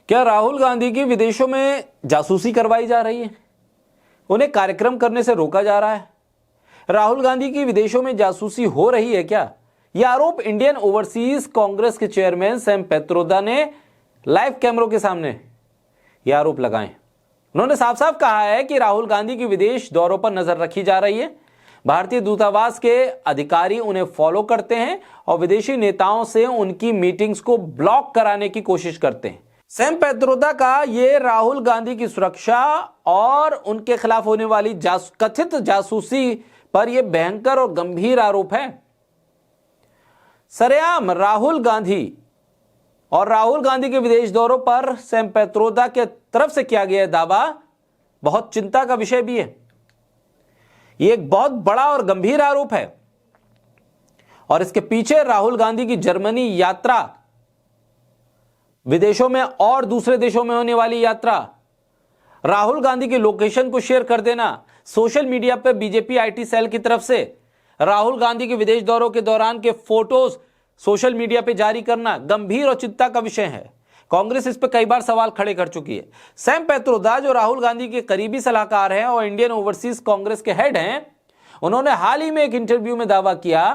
क्या राहुल गांधी की विदेशों में जासूसी करवाई जा रही है? उन्हें कार्यक्रम करने से रोका जा रहा है? राहुल गांधी की विदेशों में जासूसी हो रही है क्या? यह आरोप इंडियन ओवरसीज कांग्रेस के चेयरमैन सैम पैत्रोदा ने लाइव कैमरों के सामने यह आरोप लगाए। उन्होंने साफ साफ कहा है कि राहुल गांधी की विदेश दौरों पर नजर रखी जा रही है। भारतीय दूतावास के अधिकारी उन्हें फॉलो करते हैं और विदेशी नेताओं से उनकी मीटिंग्स को ब्लॉक कराने की कोशिश करते हैं। सैम पैत्रोदा का यह राहुल गांधी की सुरक्षा और उनके खिलाफ होने वाली कथित जासूसी पर यह भयंकर और गंभीर आरोप है। सरेआम राहुल गांधी के विदेश दौरों पर सैम पैत्रोदा के तरफ से किया गया दावा बहुत चिंता का विषय भी है। यह एक बहुत बड़ा और गंभीर आरोप है और इसके पीछे राहुल गांधी की जर्मनी यात्रा, विदेशों में और दूसरे देशों में होने वाली यात्रा, राहुल गांधी की लोकेशन को शेयर कर देना, सोशल मीडिया पर बीजेपी आईटी सेल की तरफ से राहुल गांधी के विदेश दौरों के दौरान के फोटोज सोशल मीडिया पे जारी करना गंभीर और चिंता का विषय है। कांग्रेस इस पर कई बार सवाल खड़े कर चुकी है। सैम पैत्रोदा जो राहुल गांधी के करीबी सलाहकार हैं और इंडियन ओवरसीज कांग्रेस के हेड हैं, उन्होंने हाल ही में एक इंटरव्यू में दावा किया।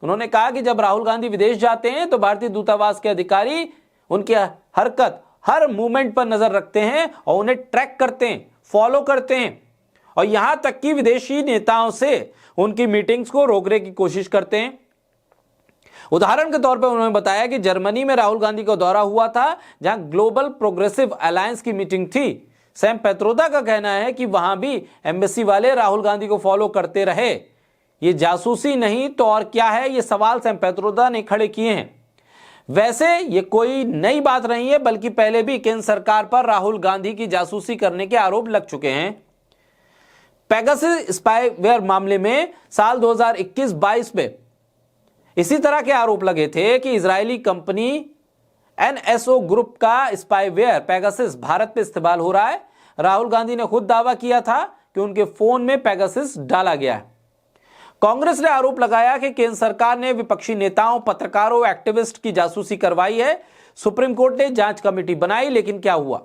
उन्होंने कहा कि जब राहुल गांधी विदेश जाते हैं तो भारतीय दूतावास के अधिकारी उनकी हरकत, हर मूवमेंट पर नजर रखते हैं और उन्हें ट्रैक करते हैं, फॉलो करते हैं और यहां तक कि विदेशी नेताओं से उनकी मीटिंग्स को रोकने की कोशिश करते हैं। उदाहरण के तौर पर उन्होंने बताया कि जर्मनी में राहुल गांधी का दौरा हुआ था जहां ग्लोबल प्रोग्रेसिव अलायंस की मीटिंग थी। सैम पैत्रोदा का कहना है कि वहां भी एम्बेसी वाले राहुल गांधी को फॉलो करते रहे। ये जासूसी नहीं तो और क्या है? ये सवाल सैम पैत्रोदा ने खड़े किए हैं। वैसे ये कोई नई बात नहीं है, बल्कि पहले भी केंद्र सरकार पर राहुल गांधी की जासूसी करने के आरोप लग चुके हैं। पेगासस स्पाईवेयर मामले में साल 2021-22 में इसी तरह के आरोप लगे थे कि इजरायली कंपनी एनएसओ ग्रुप का स्पाईवेयर पेगासस भारत में इस्तेमाल हो रहा है। राहुल गांधी ने खुद दावा किया था कि उनके फोन में पेगासस डाला गया है। कांग्रेस ने आरोप लगाया कि केंद्र सरकार ने विपक्षी नेताओं, पत्रकारों, एक्टिविस्ट की जासूसी करवाई है। सुप्रीम कोर्ट ने जांच कमेटी बनाई, लेकिन क्या हुआ?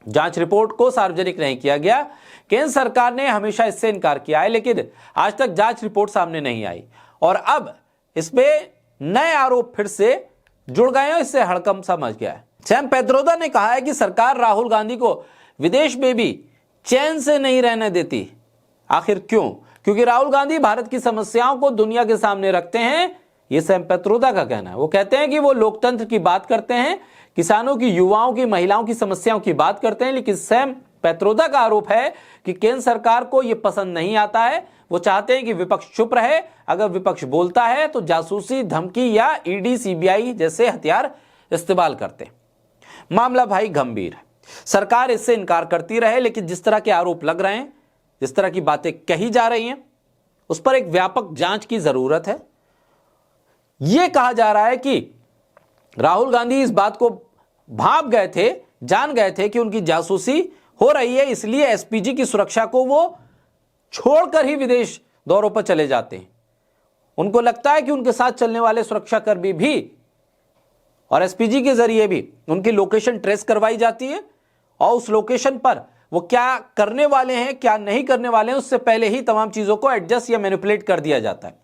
जांच रिपोर्ट को सार्वजनिक नहीं किया गया। केंद्र सरकार ने हमेशा इससे इनकार किया है, लेकिन आज तक जांच रिपोर्ट सामने नहीं आई और अब इसमें नए आरोप फिर से जुड़ गए हैं। इससे हड़कंप सा मच गया है। सैम पैत्रोदा ने कहा है कि सरकार राहुल गांधी को विदेश में भी चैन से नहीं रहने देती। आखिर क्यों? क्योंकि राहुल गांधी भारत की समस्याओं को दुनिया के सामने रखते हैं। यह सैम पैत्रोदा का कहना है। वो कहते हैं कि वो लोकतंत्र की बात करते हैं, किसानों की, युवाओं की, महिलाओं की समस्याओं की बात करते हैं, लेकिन सैम पैत्रोदा का आरोप है कि केंद्र सरकार को यह पसंद नहीं आता है। वो चाहते हैं कि विपक्ष चुप रहे। अगर विपक्ष बोलता है तो जासूसी, धमकी या ईडी, सीबीआई जैसे हथियार इस्तेमाल करते हैं। मामला भाई गंभीर है। सरकार इससे इनकार करती रहे, लेकिन जिस तरह के आरोप लग रहे हैं, जिस तरह की बातें कही जा रही हैं, उस पर एक व्यापक जांच की जरूरत है। यह कहा जा रहा है कि राहुल गांधी इस बात को भांप गए थे, जान गए थे कि उनकी जासूसी हो रही है, इसलिए एसपीजी की सुरक्षा को वो छोड़कर ही विदेश दौरों पर चले जाते हैं। उनको लगता है कि उनके साथ चलने वाले सुरक्षाकर्मी भी और एसपीजी के जरिए भी उनकी लोकेशन ट्रेस करवाई जाती है और उस लोकेशन पर वो क्या करने वाले हैं, क्या नहीं करने वाले हैं, उससे पहले ही तमाम चीजों को एडजस्ट या मैनिपुलेट कर दिया जाता है।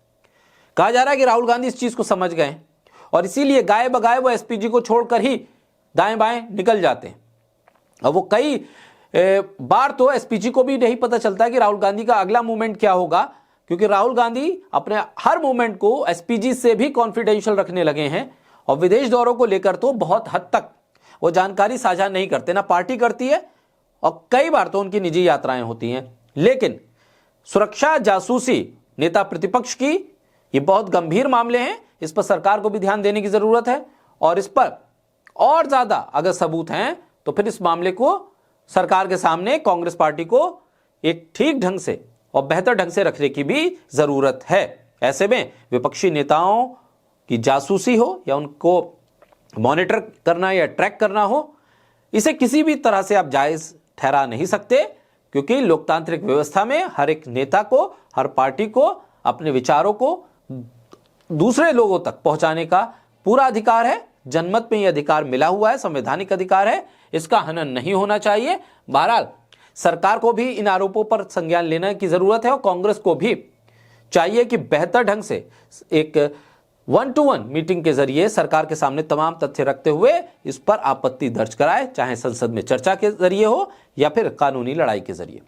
कहा जा रहा है कि राहुल गांधी इस चीज को समझ गए और इसीलिए गाय बगाए वो एसपीजी को छोड़कर ही दाएं बाएं निकल जाते हैं। और वो कई बार तो एसपीजी को भी नहीं पता चलता कि राहुल गांधी का अगला मूवमेंट क्या होगा, क्योंकि राहुल गांधी अपने हर मूवमेंट को एसपीजी से भी कॉन्फिडेंशियल रखने लगे हैं और विदेश दौरों को लेकर तो बहुत हद तक वो जानकारी साझा नहीं करते। ना पार्टी करती है और कई बार तो उनकी निजी यात्राएं होती हैं। लेकिन सुरक्षा, जासूसी, नेता प्रतिपक्ष की, ये बहुत गंभीर मामले हैं। इस पर सरकार को भी ध्यान देने की जरूरत है और इस पर और ज्यादा अगर सबूत हैं तो फिर इस मामले को सरकार के सामने कांग्रेस पार्टी को एक ठीक ढंग से और बेहतर ढंग से रखने की भी जरूरत है। ऐसे में विपक्षी नेताओं की जासूसी हो या उनको मॉनिटर करना या ट्रैक करना हो, इसे किसी भी तरह से आप जायज ठहरा नहीं सकते, क्योंकि लोकतांत्रिक व्यवस्था में हर एक नेता को, हर पार्टी को अपने विचारों को दूसरे लोगों तक पहुंचाने का पूरा अधिकार है। जनमत में यह अधिकार मिला हुआ है, संवैधानिक अधिकार है, इसका हनन नहीं होना चाहिए। बहरहाल सरकार को भी इन आरोपों पर संज्ञान लेने की जरूरत है और कांग्रेस को भी चाहिए कि बेहतर ढंग से एक 1-to-1 मीटिंग के जरिए सरकार के सामने तमाम तथ्य रखते हुए इस पर आपत्ति दर्ज कराए, चाहे संसद में चर्चा के जरिए हो या फिर कानूनी लड़ाई के जरिए।